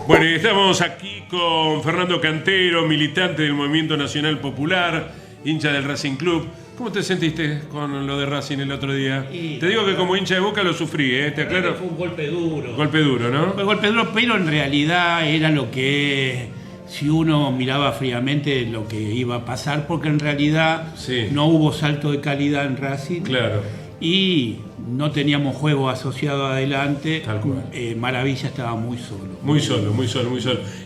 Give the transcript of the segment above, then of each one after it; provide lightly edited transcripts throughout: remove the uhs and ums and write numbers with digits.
Bueno, y estamos aquí con Fernando Cantero, militante del Movimiento Nacional Popular, hincha del Racing Club. ¿Cómo te sentiste con lo de Racing el otro día? Te digo que como hincha de Boca lo sufrí, ¿te aclaro? Fue un golpe duro. Golpe duro, ¿no? Fue golpe duro, pero en realidad era lo que, si uno miraba fríamente, lo que iba a pasar, porque en realidad no hubo salto de calidad en Racing. Claro. Y no teníamos juego asociado adelante. Tal cual. Maravilla estaba muy solo. Muy solo.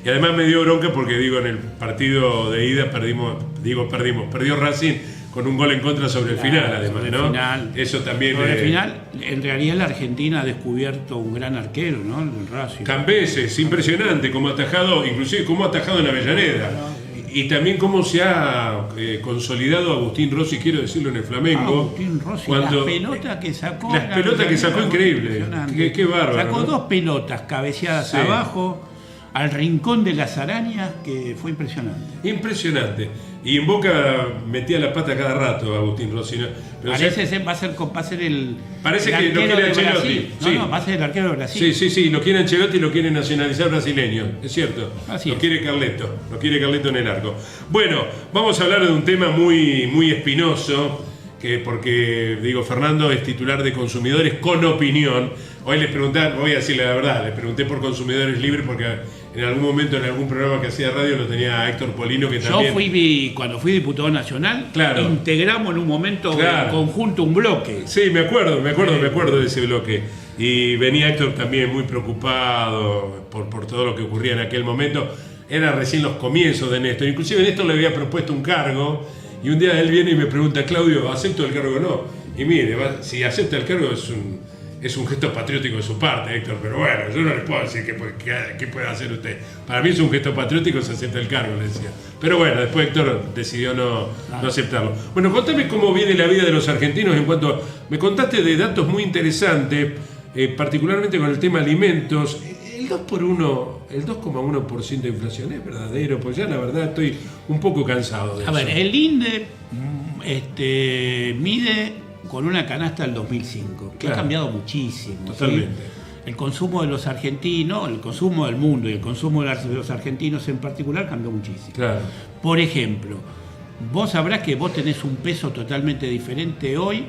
Y además me dio bronca porque, en el partido de ida perdió Racing con un gol en contra sobre el final, además, ¿no? Final. Eso también... Sobre el final, en realidad la Argentina ha descubierto un gran arquero, ¿no? El Racing. Cambeses, impresionante, como ha atajado, inclusive como ha atajado en Avellaneda. Y también cómo se ha consolidado Agustín Rossi, quiero decirlo, en el Flamengo. Agustín Rossi, las pelotas que sacó. Las pelotas que sacó, increíble. Qué bárbaro. Sacó, ¿no? 2 pelotas cabeceadas abajo, al rincón de las arañas, que fue impresionante. Impresionante. Y en Boca metía la pata cada rato Agustín Rossi, ¿no? Pero parece va a ser el parece el que lo quiere Ancelotti. No, va a ser el arquero de Brasil. Sí, lo quiere Ancelotti y lo quiere nacionalizar brasileño, es cierto. Así quiere Carleto, lo quiere Carleto en el arco. Bueno, vamos a hablar de un tema muy espinoso, porque Fernando es titular de Consumidores con Opinión. Hoy les pregunté, voy a decirle la verdad, les pregunté por Consumidores Libres porque en algún momento, en algún programa que hacía radio, lo tenía Héctor Polino, que también... Cuando fui diputado nacional, claro, integramos en un momento en conjunto un bloque. Sí, me acuerdo de ese bloque. Y venía Héctor también muy preocupado por todo lo que ocurría en aquel momento. Era recién los comienzos de Néstor. Inclusive Néstor le había propuesto un cargo, y un día él viene y me pregunta: Claudio, ¿acepto el cargo o no? Y mire, si acepta el cargo es un gesto patriótico de su parte, Héctor, pero bueno, yo no le puedo decir qué puede hacer usted. Para mí es un gesto patriótico, se acepta el cargo, le decía. Pero bueno, después Héctor decidió no aceptarlo. Bueno, contame cómo viene la vida de los argentinos en cuanto... Me contaste de datos muy interesantes, particularmente con el tema alimentos. El 2,1% de inflación es verdadero, pues ya la verdad estoy un poco cansado de eso. A ver, el INDE mide con una canasta del 2005, que ha cambiado muchísimo. Totalmente. ¿Sí? El consumo de los argentinos, el consumo del mundo y el consumo de los argentinos en particular cambió muchísimo. Claro. Por ejemplo, vos sabrás que vos tenés un peso totalmente diferente hoy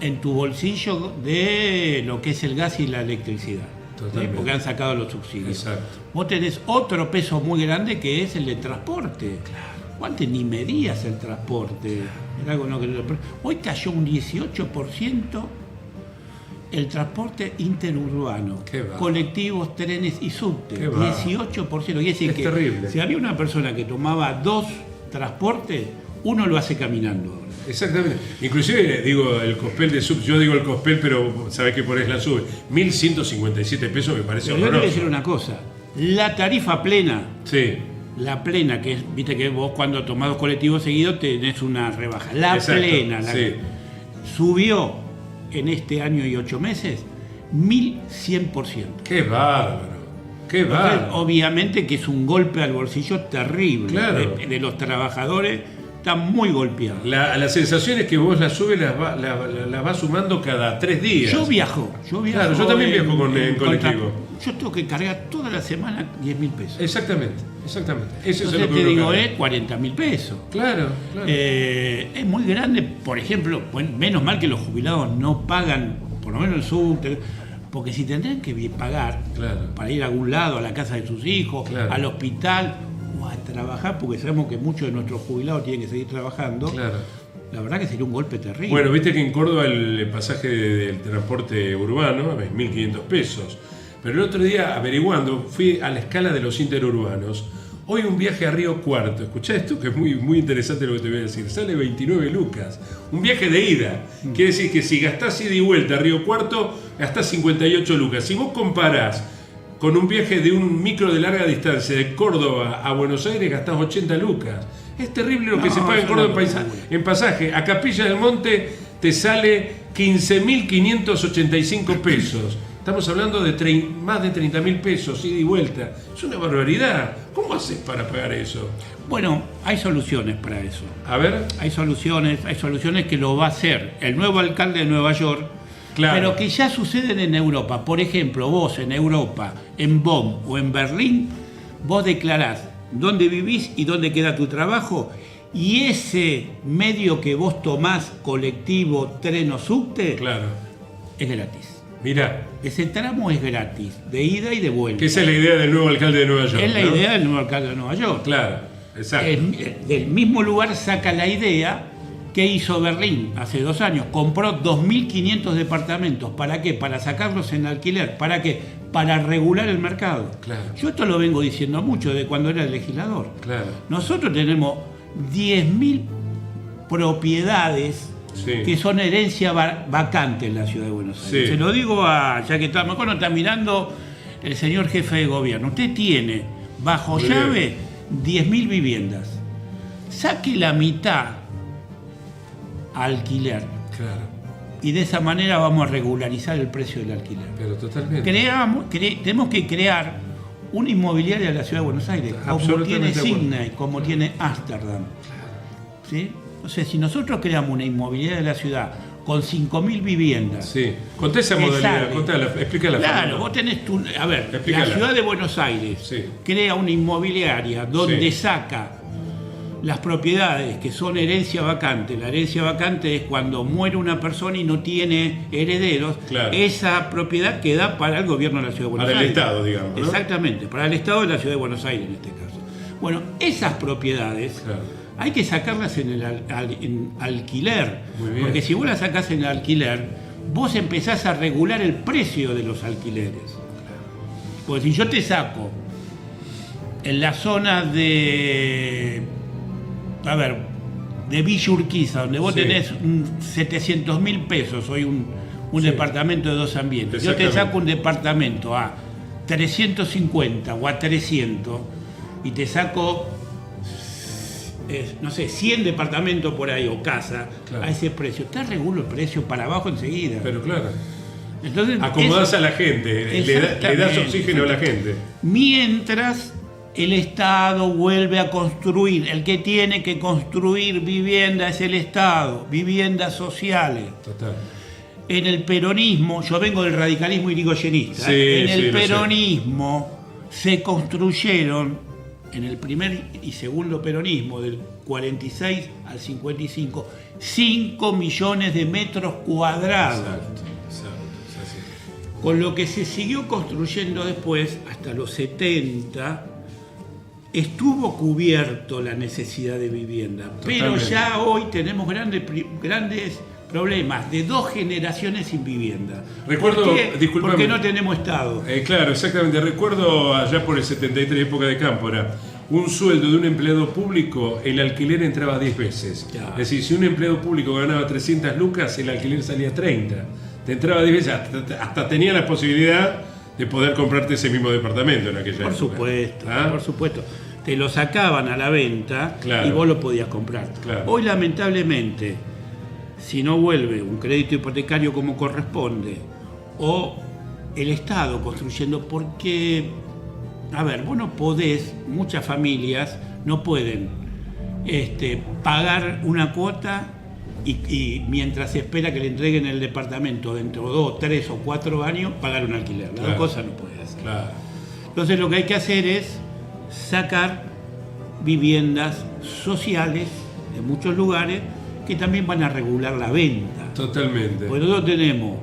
en tu bolsillo de lo que es el gas y la electricidad. Totalmente. Porque han sacado los subsidios. Exacto. Vos tenés otro peso muy grande que es el de transporte. Claro. Antes ni medías el transporte. Era algo hoy cayó un 18% el transporte interurbano. Colectivos, trenes y subte. 18%. Quiere decir que terrible. Si había una persona que tomaba 2 transportes, uno lo hace caminando ahora. Exactamente. Inclusive el cospel de sub, yo digo el cospel, pero sabés que por eso la sube. 1.157 pesos me parece horroroso. Yo te voy a decir una cosa. La tarifa plena. Sí. La plena, que es, viste que vos cuando tomás 2 colectivos seguidos tenés una rebaja. Exacto, plena, subió en este año y 8 meses 1.100%. ¡Qué bárbaro! Entonces, obviamente que es un golpe al bolsillo terrible. Claro. De los trabajadores, están muy golpeados. La sensación es que vos las subes, las vas sumando cada 3 días. Yo viajo. Claro, yo también viajo en colectivo. Yo tengo que cargar toda la semana 10.000 pesos. Exactamente. Eso entonces es lo que te digo, 40.000 pesos. Claro. Es muy grande, por ejemplo, menos mal que los jubilados no pagan, por lo menos el subte, porque si tendrían que pagar para ir a algún lado, a la casa de sus hijos, al hospital o a trabajar, porque sabemos que muchos de nuestros jubilados tienen que seguir trabajando. La verdad que sería un golpe terrible. Bueno, viste que en Córdoba el pasaje del transporte urbano es 1.500 pesos. Pero el otro día, averiguando, fui a la escala de los interurbanos. Hoy un viaje a Río Cuarto, escuchá esto que es muy interesante lo que te voy a decir, sale 29 lucas. Un viaje de ida. Quiere decir que si gastás ida y vuelta a Río Cuarto, gastás 58 lucas. Si vos comparás con un viaje de un micro de larga distancia de Córdoba a Buenos Aires, gastás 80 lucas. Es terrible lo que se paga en Córdoba en pasaje. A Capilla del Monte te sale 15.585 pesos. Estamos hablando de más de 30.000 pesos, ida y vuelta. Es una barbaridad. ¿Cómo haces para pagar eso? Bueno, hay soluciones para eso. A ver. Hay soluciones que lo va a hacer el nuevo alcalde de Nueva York, pero que ya suceden en Europa. Por ejemplo, vos en Europa, en Bonn o en Berlín, vos declarás dónde vivís y dónde queda tu trabajo, y ese medio que vos tomás, colectivo, tren o subte, claro, es gratis. Mirá. Ese tramo es gratis, de ida y de vuelta. Que esa es la idea del nuevo alcalde de Nueva York. Es la idea del nuevo alcalde de Nueva York. Claro, exacto. Del mismo lugar saca la idea que hizo Berlín hace 2 años. Compró 2.500 departamentos. ¿Para qué? Para sacarlos en alquiler. ¿Para qué? Para regular el mercado. Claro. Yo esto lo vengo diciendo mucho de cuando era el legislador. Claro. Nosotros tenemos 10.000 propiedades, sí, que son herencia vacante en la ciudad de Buenos Aires. Sí. Se lo digo ya que está mirando el señor jefe de gobierno. Usted tiene bajo llave 10.000 viviendas. Saque la mitad a alquiler. Claro. Y de esa manera vamos a regularizar el precio del alquiler. Pero totalmente. Tenemos que crear una inmobiliaria de la ciudad de Buenos Aires, como tiene Sydney, como tiene Ámsterdam. ¿Sí? O sea, si nosotros creamos una inmobiliaria de la ciudad con 5.000 viviendas... Sí, conté esa modalidad, explícala. Claro, vos tenés la ciudad de Buenos Aires, sí, crea una inmobiliaria donde, sí, saca las propiedades que son herencia vacante. La herencia vacante es cuando muere una persona y no tiene herederos. Claro. Esa propiedad queda para el gobierno de la ciudad de Buenos Aires. Para el Estado, digamos, ¿no? Exactamente, para el Estado de la ciudad de Buenos Aires en este caso. Bueno, esas propiedades... Claro. Hay que sacarlas en alquiler, porque si vos las sacás en alquiler, vos empezás a regular el precio de los alquileres. Porque si yo te saco en la zona de Villa Urquiza, donde vos, sí, tenés 700.000 pesos, hoy un, sí, departamento de 2 ambientes, yo te saco un departamento a 350 o a 300 y te saco... no sé, 100 departamentos por ahí o casa, claro, a ese precio. Te regulo el precio para abajo enseguida. Pero claro. Entonces, acomodás a la gente, le das oxígeno a la gente. Mientras el Estado vuelve a construir, el que tiene que construir vivienda es el Estado, viviendas sociales. Total. En el peronismo, yo vengo del radicalismo irigoyenista, sí, en el peronismo se construyeron, en el primer y segundo peronismo, del 46 al 55, 5 millones de metros cuadrados. Exacto. Con lo que se siguió construyendo después, hasta los 70, estuvo cubierto la necesidad de vivienda. Totalmente. Pero ya hoy tenemos grandes problemas de 2 generaciones sin vivienda. Recuerdo, disculpame, porque no tenemos Estado. Claro, exactamente. Recuerdo allá por el 73, época de Cámpora, un sueldo de un empleado público, el alquiler entraba 10 veces. Claro. Es decir, si un empleado público ganaba 300 lucas, el alquiler salía 30. Te entraba 10 veces, hasta tenía la posibilidad de poder comprarte ese mismo departamento en aquella época. Por supuesto. Te lo sacaban a la venta, claro, y vos lo podías comprar. Claro. Hoy, lamentablemente, si no vuelve un crédito hipotecario como corresponde, o el Estado construyendo, porque, vos no podés, muchas familias no pueden pagar una cuota y mientras se espera que le entreguen el departamento dentro de 2, 3 o 4 años, pagar un alquiler. Las dos cosas no puede hacer. Claro. Entonces lo que hay que hacer es sacar viviendas sociales de muchos lugares que también van a regular la venta. Totalmente. Porque nosotros tenemos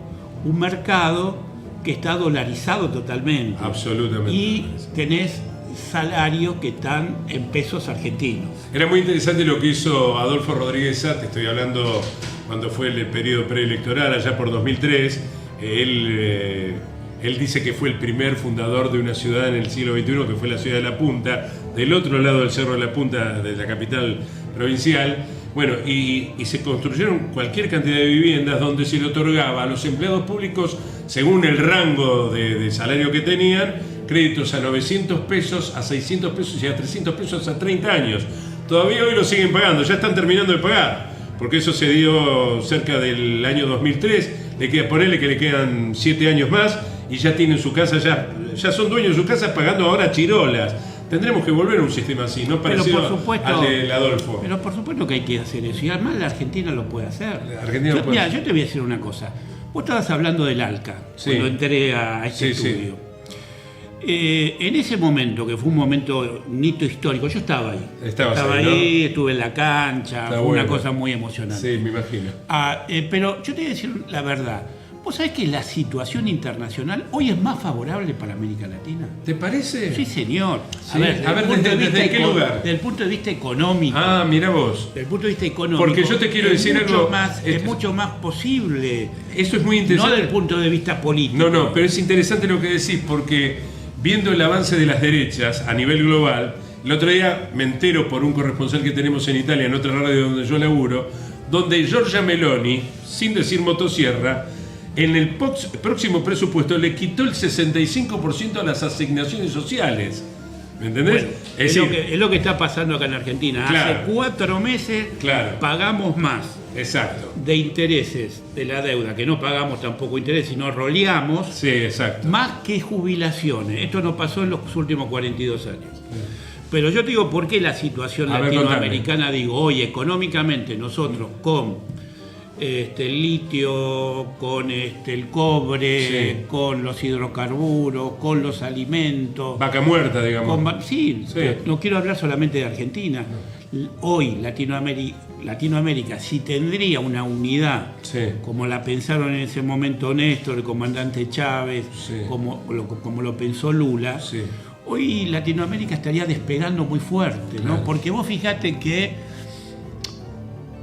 un mercado que está dolarizado totalmente. Absolutamente. Y tenés salarios que están en pesos argentinos. Era muy interesante lo que hizo Adolfo Rodríguez Sá, te estoy hablando cuando fue el periodo preelectoral, allá por 2003. Él dice que fue el primer fundador de una ciudad en el siglo XXI, que fue la ciudad de La Punta, del otro lado del Cerro de La Punta, de la capital provincial. Bueno, y se construyeron cualquier cantidad de viviendas donde se le otorgaba a los empleados públicos, según el rango de salario que tenían, créditos a 900 pesos, a 600 pesos y a 300 pesos a 30 años. Todavía hoy lo siguen pagando, ya están terminando de pagar, porque eso se dio cerca del año 2003, ponele que le quedan 7 años más y ya tienen su casa, ya son dueños de su casa pagando ahora chirolas. Tendremos que volver a un sistema así, ¿no? Parecido al de Adolfo. Pero por supuesto que hay que hacer eso, y además la Argentina lo puede hacer. Mira, yo te voy a decir una cosa. Vos estabas hablando del ALCA, sí, cuando entré a este estudio. En ese momento, que fue un hito histórico, yo estaba ahí. Estaba ahí, ¿no? Estuve en la cancha, fue una cosa muy emocionante. Sí, me imagino. Pero yo te voy a decir la verdad. ¿Vos sabés que la situación internacional hoy es más favorable para América Latina? ¿Te parece? Sí, señor. Sí. ¿Desde qué lugar? Desde el punto de vista económico. Ah, mira vos. Desde el punto de vista económico. Porque yo te quiero decir algo. Es mucho más posible. Eso es muy interesante. No desde el punto de vista político. No, pero es interesante lo que decís, porque viendo el avance de las derechas a nivel global, el otro día me entero por un corresponsal que tenemos en Italia, en otra radio donde yo laburo, donde Giorgia Meloni, sin decir motosierra, en el próximo presupuesto le quitó el 65% a las asignaciones sociales. ¿Me entendés? Bueno, es lo que está pasando acá en Argentina. Claro. Hace 4 meses pagamos más. Exacto. De intereses de la deuda, que no pagamos tampoco interés, sino roleamos. Sí, exacto. Más que jubilaciones. Esto no pasó en los últimos 42 años. Pero yo te digo por qué la situación latinoamericana, digo, hoy económicamente nosotros con el litio, con el cobre, con los hidrocarburos, con los alimentos. Vaca muerta, digamos. Sí, no quiero hablar solamente de Argentina. Hoy Latinoamérica, si tendría una unidad, como la pensaron en ese momento Néstor, el comandante Chávez, como lo pensó Lula, hoy Latinoamérica estaría despegando muy fuerte, ¿no? Porque vos fijate que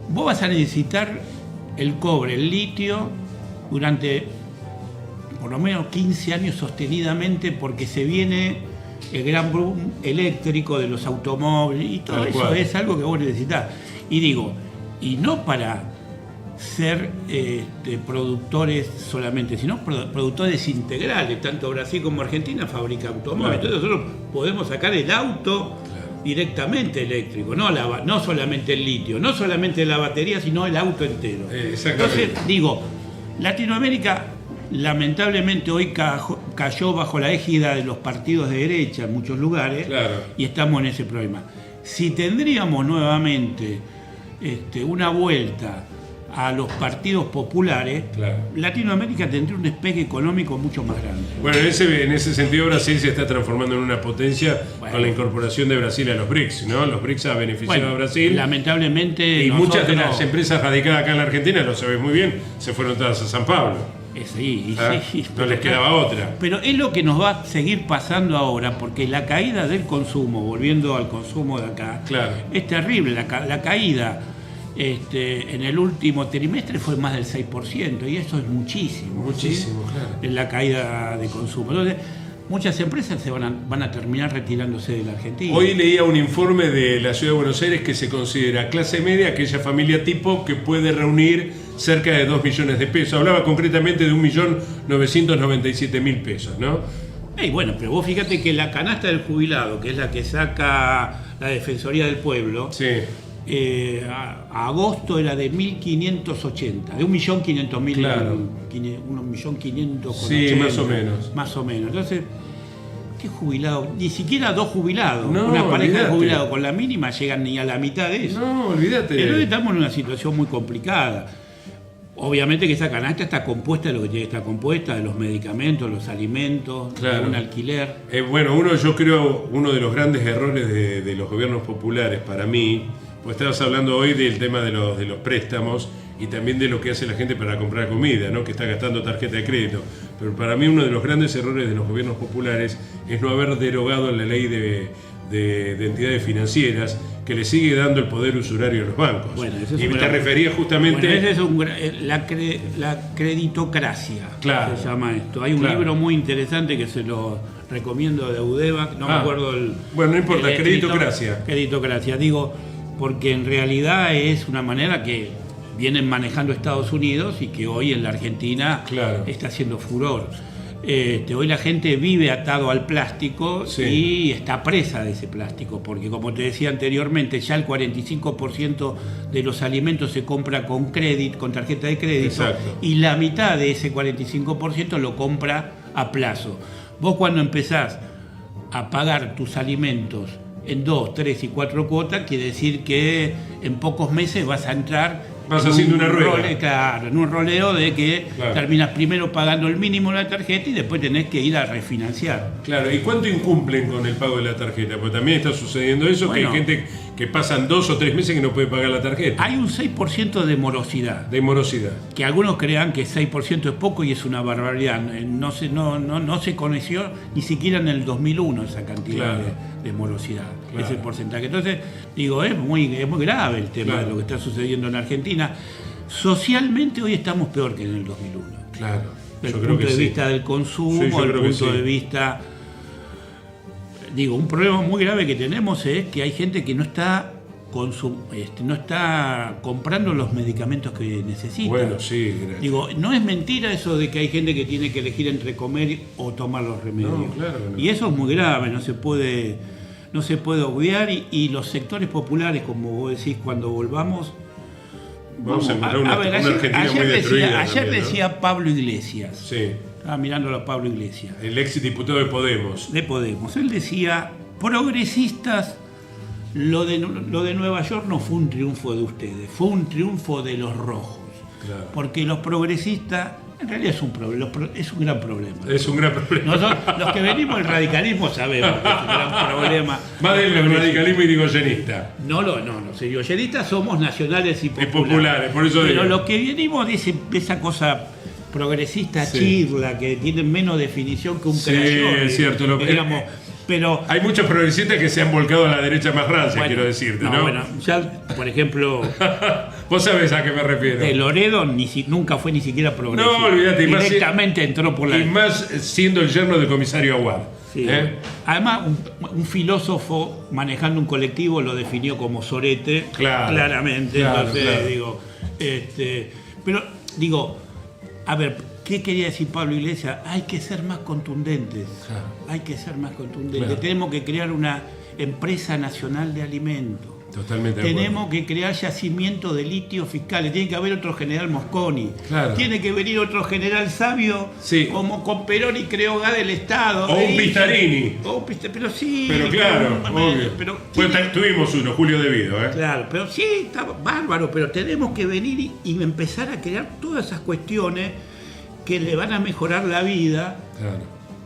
vos vas a necesitar el cobre, el litio, durante por lo menos 15 años sostenidamente, porque se viene el gran boom eléctrico de los automóviles y todo eso es algo que vos necesitás. Y digo, y no para ser productores solamente, sino productores integrales. Tanto Brasil como Argentina fabrican automóviles. Entonces nosotros podemos sacar el auto directamente eléctrico, no solamente el litio, no solamente la batería, sino el auto entero. Entonces, digo, Latinoamérica lamentablemente hoy cayó bajo la égida de los partidos de derecha en muchos lugares y estamos en ese problema. Si tendríamos nuevamente una vuelta a los partidos populares, Latinoamérica tendría un despegue económico mucho más grande. Bueno, en ese sentido Brasil se está transformando en una potencia con la incorporación de Brasil a los BRICS, ¿no? Los BRICS ha beneficiado a Brasil. Lamentablemente. Y muchas de las empresas radicadas acá en la Argentina, lo sabes muy bien, se fueron todas a San Pablo. Sí, no les quedaba otra. Pero es lo que nos va a seguir pasando ahora, porque la caída del consumo, volviendo al consumo de acá, es terrible. La caída en el último trimestre fue más del 6%, y eso es muchísimo. Muchísimo, en la caída de consumo. Entonces, muchas empresas van a terminar retirándose de la Argentina. Hoy leía un informe de la Ciudad de Buenos Aires que se considera clase media aquella familia tipo que puede reunir cerca de 2 millones de pesos. Hablaba concretamente de 1.997.000 pesos, ¿no? Bueno, pero vos fíjate que la canasta del jubilado, que es la que saca la Defensoría del Pueblo, a agosto era de 1.580, de 1.500.000. Claro. 1.500.000. Sí, más o menos. Más o menos. Entonces, ¿qué jubilado? Ni siquiera 2 jubilados. No, una pareja olvidate. de jubilados con la mínima llegan ni a la mitad de eso. No, olvídate. Pero hoy estamos en una situación muy complicada. Obviamente que esa canasta está compuesta de lo que tiene que estar compuesta, de los medicamentos, los alimentos, de un alquiler. Yo creo uno de los grandes errores de los gobiernos populares para mí, pues estabas hablando hoy del tema de los préstamos y también de lo que hace la gente para comprar comida, ¿no? Que está gastando tarjeta de crédito. Pero para mí uno de los grandes errores de los gobiernos populares es no haber derogado la ley de entidades financieras que le sigue dando el poder usurario a los bancos. Y te refería justamente... la creditocracia, se llama esto. Hay un libro muy interesante que se lo recomiendo de Audevac, no me acuerdo el... Bueno, no importa, creditocracia. Creditocracia, digo, porque en realidad es una manera que vienen manejando Estados Unidos y que hoy en la Argentina está haciendo furor. Hoy la gente vive atado al plástico y está presa de ese plástico, porque como te decía anteriormente, ya el 45% de los alimentos se compra con tarjeta de crédito, y la mitad de ese 45% lo compra a plazo. Vos cuando empezás a pagar tus alimentos en 2, 3 y 4 cuotas, quiere decir que en pocos meses vas a entrar Vas haciendo una rueda. Claro, en un roleo de que terminas primero pagando el mínimo de la tarjeta y después tenés que ir a refinanciar. Claro, ¿y cuánto incumplen con el pago de la tarjeta? Porque también está sucediendo eso, bueno, que hay gente que pasan 2 o 3 meses que no puede pagar la tarjeta. Hay un 6% de morosidad. De morosidad. Que algunos crean que 6% es poco y es una barbaridad. No se conoció ni siquiera en el 2001 esa cantidad de morosidad, ese porcentaje. Entonces, digo, es muy grave el tema de lo que está sucediendo en Argentina. Socialmente hoy estamos peor que en el 2001. Claro. Desde el punto de vista del consumo, desde el punto de vista... Digo, un problema muy grave que tenemos es que hay gente que no está comprando los medicamentos que necesita. Bueno, sí, gracias. Digo, no es mentira eso de que hay gente que tiene que elegir entre comer o tomar los remedios. No, claro que no. Y eso es muy grave, no se puede obviar y los sectores populares, como vos decís, cuando volvamos... Vamos a encontrar una Argentina muy destruida. Ayer decía Pablo Iglesias. Sí. Estaba mirándolo a Pablo Iglesias. El ex diputado de Podemos. De Podemos. Él decía, progresistas, lo de Nueva York no fue un triunfo de ustedes, fue un triunfo de los rojos. Claro. Porque los progresistas, en realidad es un gran problema. Es un gran problema. Nosotros, los que venimos del radicalismo sabemos que es un gran problema. Más del radicalismo irigoyenista. No, irigoyenistas somos nacionales y populares. Por eso pero digo. los que venimos de esa cosa progresista chirla, que tienen menos definición que un crayón. Sí, es cierto. Pero hay muchos progresistas que se han volcado a la derecha más rancia, quiero decirte, ¿no? Bueno, ya, por ejemplo... Vos sabés a qué me refiero. De Loredo nunca fue ni siquiera progresista. No, olvídate. Directamente entró por la... Y más siendo el yerno del comisario Aguad. Sí. Además, un filósofo manejando un colectivo lo definió como sorete, claramente. Entonces, digo... pero, digo, a ver... ¿Qué quería decir Pablo Iglesias? Hay que ser más contundentes. Claro. Hay que ser más contundentes. Claro. Tenemos que crear una empresa nacional de alimentos. Totalmente. Tenemos que crear yacimientos de litio fiscales. Tiene que haber otro general Mosconi. Claro. Tiene que venir otro general sabio, como con Perón y Creogá del Estado. O un Pistarini. Pero sí. Pero claro, obvio. Tuvimos uno, Julio Devido. Claro, pero sí, está bárbaro. Pero tenemos que venir y empezar a crear todas esas cuestiones que le van a mejorar la vida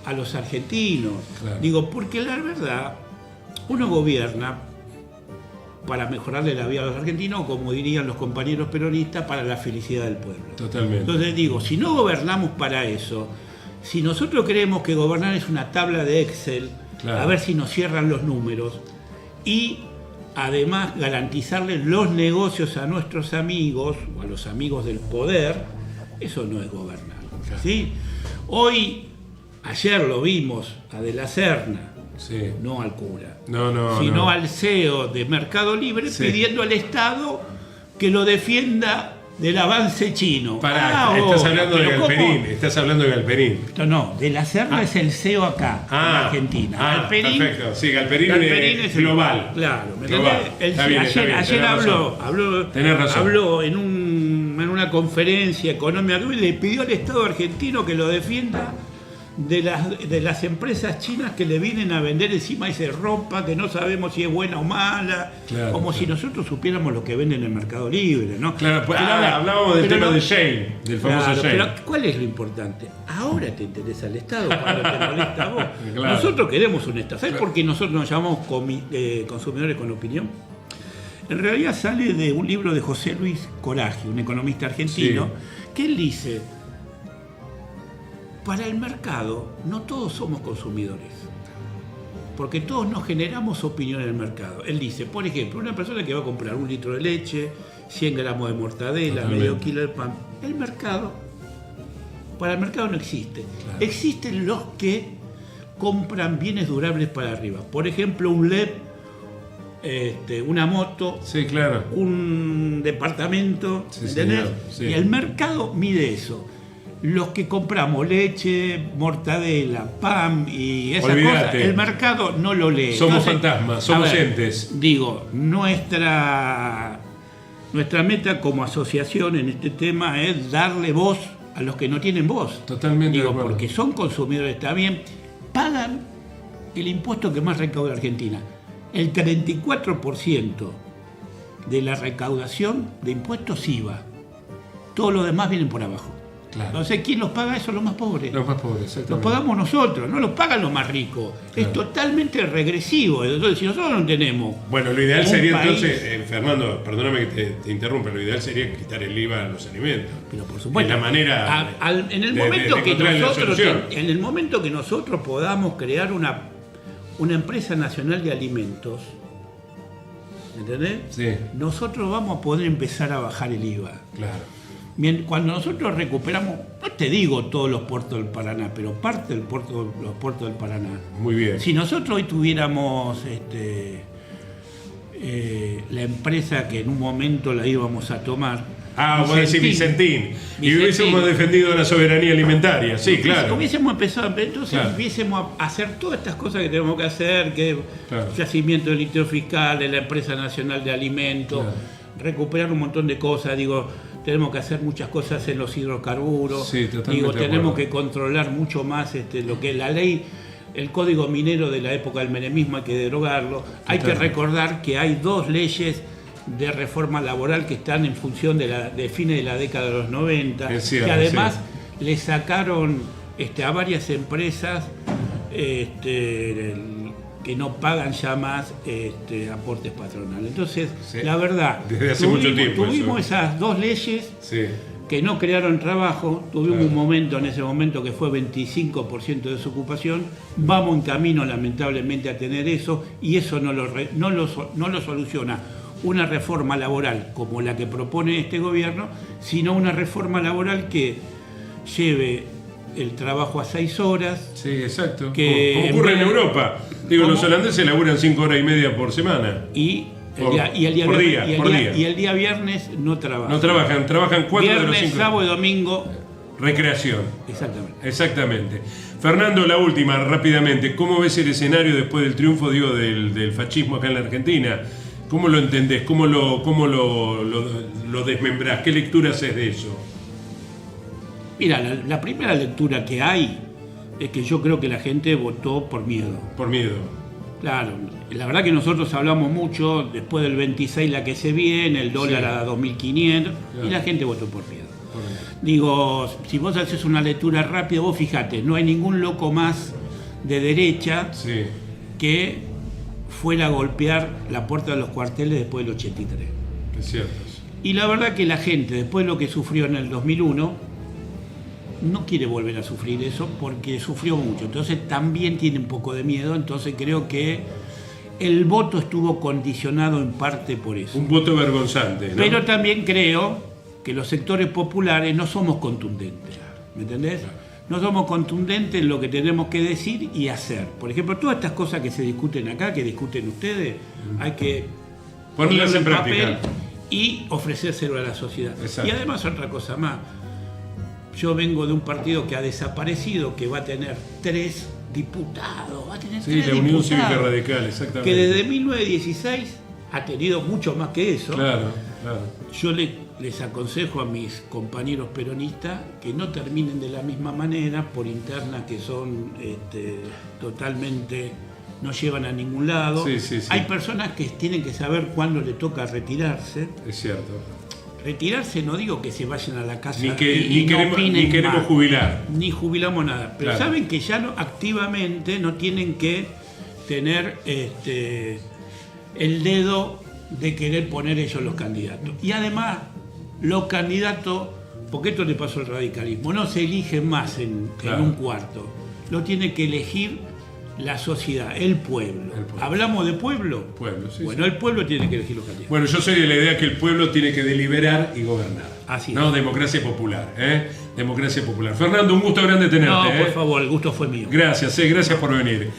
a los argentinos. Claro. Digo, porque la verdad, uno gobierna para mejorarle la vida a los argentinos, como dirían los compañeros peronistas, para la felicidad del pueblo. Totalmente. Entonces digo, si no gobernamos para eso, si nosotros creemos que gobernar es una tabla de Excel, a ver si nos cierran los números, y además garantizarle los negocios a nuestros amigos, o a los amigos del poder, eso no es gobernar. ¿Sí? Ayer lo vimos a De la Serna, no al cura, sino al CEO de Mercado Libre pidiendo al Estado que lo defienda del avance chino. Estás hablando de Galperín. No, De la Serna es el CEO acá, en Argentina. Galperín, perfecto. Sí, Galperín es global. Claro, global. Ayer habló en una conferencia económica y le pidió al Estado argentino que lo defienda de las empresas chinas que le vienen a vender encima esa ropa que no sabemos si es buena o mala, si nosotros supiéramos lo que venden en el Mercado Libre, ¿no? Claro, hablábamos del tema de Shane, del famoso Shane. Pero ¿cuál es lo importante? Ahora te interesa el Estado, cuando te molesta a vos. Nosotros queremos un Estado. ¿Sabes por qué nosotros nos llamamos consumidores con opinión? En realidad sale de un libro de José Luis Coraje, un economista argentino, que él dice: para el mercado no todos somos consumidores, porque todos nos generamos opinión en el mercado. Él dice, por ejemplo, una persona que va a comprar 1 litro de leche, 100 gramos de mortadela, medio kilo de pan, para el mercado no existe. Claro. Existen los que compran bienes durables para arriba. Por ejemplo, un LED, una moto, un departamento, ¿entendés? Y el mercado mide eso. Los que compramos leche, mortadela, pan y esas cosas, el mercado no lo lee. Somos fantasmas, somos entes. Digo, nuestra meta como asociación en este tema es darle voz a los que no tienen voz. Totalmente. Digo, porque son consumidores también, pagan el impuesto que más recauda Argentina. El 34% de la recaudación de impuestos IVA. Todos los demás vienen por abajo. Claro. Entonces, ¿quién los paga eso? Los más pobres. Los más pobres, exactamente. Los pagamos nosotros, no los pagan los más ricos. Claro. Es totalmente regresivo. Entonces, si nosotros no tenemos. Bueno, lo ideal sería entonces, Fernando, perdóname que te interrumpa, lo ideal sería quitar el IVA a los alimentos. Pero por supuesto. Es la manera. En el momento que nosotros podamos crear una empresa nacional de alimentos, ¿entendés? Sí. Nosotros vamos a poder empezar a bajar el IVA. Claro. Bien, cuando nosotros recuperamos, no te digo todos los puertos del Paraná, pero parte de los puertos del Paraná. Muy bien. Si nosotros hoy tuviéramos la empresa que en un momento la íbamos a tomar. Vos decís Vicentín. Y hubiésemos defendido la soberanía alimentaria. Sí, claro. Hubiésemos empezado, entonces empiésemos a hacer todas estas cosas que tenemos que hacer, que el yacimiento del litio fiscal, de la empresa nacional de alimentos, recuperar un montón de cosas, tenemos que hacer muchas cosas en los hidrocarburos, tenemos que controlar mucho más lo que es la ley, el código minero de la época del menemismo, hay que derogarlo. Hay que recordar que hay 2 leyes de reforma laboral que están en función de fines de la década de los 90, que además le sacaron a varias empresas que no pagan ya más aportes patronales. Entonces, la verdad, desde hace mucho tiempo tuvimos esas 2 leyes que no crearon trabajo, tuvimos un momento en ese momento que fue 25% de desocupación, vamos en camino lamentablemente a tener eso, y eso no lo soluciona una reforma laboral como la que propone este gobierno, sino una reforma laboral que lleve el trabajo a 6 horas. Sí, exacto. Como ocurre en Europa. Los holandeses laburan 5 horas y media por semana. Y el día viernes no trabajan. No trabajan 4 de los 5. Viernes, sábado y domingo. Recreación. Exactamente. Fernando, la última, rápidamente. ¿Cómo ves el escenario después del triunfo, del fascismo acá en la Argentina? ¿Cómo lo entendés? ¿Cómo lo desmembrás? ¿Qué lectura haces de eso? Mira, la primera lectura que hay es que yo creo que la gente votó por miedo. Por miedo. Claro, la verdad que nosotros hablamos mucho, después del 26 la que se viene, el dólar a 2.500, y la gente votó por miedo. Digo, si vos haces una lectura rápida, vos fijate, no hay ningún loco más de derecha que fuera a golpear la puerta de los cuarteles después del 83. Es cierto. Y la verdad que la gente, después de lo que sufrió en el 2001, no quiere volver a sufrir eso porque sufrió mucho. Entonces también tiene un poco de miedo. Entonces creo que el voto estuvo condicionado en parte por eso. Un voto vergonzante, ¿no? Pero también creo que los sectores populares no somos contundentes. ¿Me entendés? Claro. No somos contundentes en lo que tenemos que decir y hacer. Por ejemplo, todas estas cosas que se discuten acá, que discuten ustedes, hay que ponerlas en práctica y ofrecérselo a la sociedad. Exacto. Y además otra cosa más. Yo vengo de un partido que ha desaparecido, que va a tener 3 diputados. Va a tener 3 la diputados, Unión Cívica Radical, exactamente. Que desde 1916 ha tenido mucho más que eso. Claro. Yo les aconsejo a mis compañeros peronistas que no terminen de la misma manera por internas que son totalmente, no llevan a ningún lado. Sí. Hay personas que tienen que saber cuándo le toca retirarse. Es cierto. Retirarse no digo que se vayan a la casa ni queremos jubilar. Ni jubilamos nada. Pero saben que ya activamente no tienen que tener el dedo de querer poner ellos los candidatos. Y además, los candidatos, porque esto le pasó al radicalismo, no se eligen más en un cuarto. Lo tiene que elegir la sociedad, el pueblo. ¿Hablamos de pueblo? El pueblo tiene que elegir los candidatos. Bueno, yo soy de la idea que el pueblo tiene que deliberar y gobernar. Así es. No, democracia popular, Democracia popular. Fernando, un gusto grande tenerte. No, por favor, el gusto fue mío. Gracias por venir.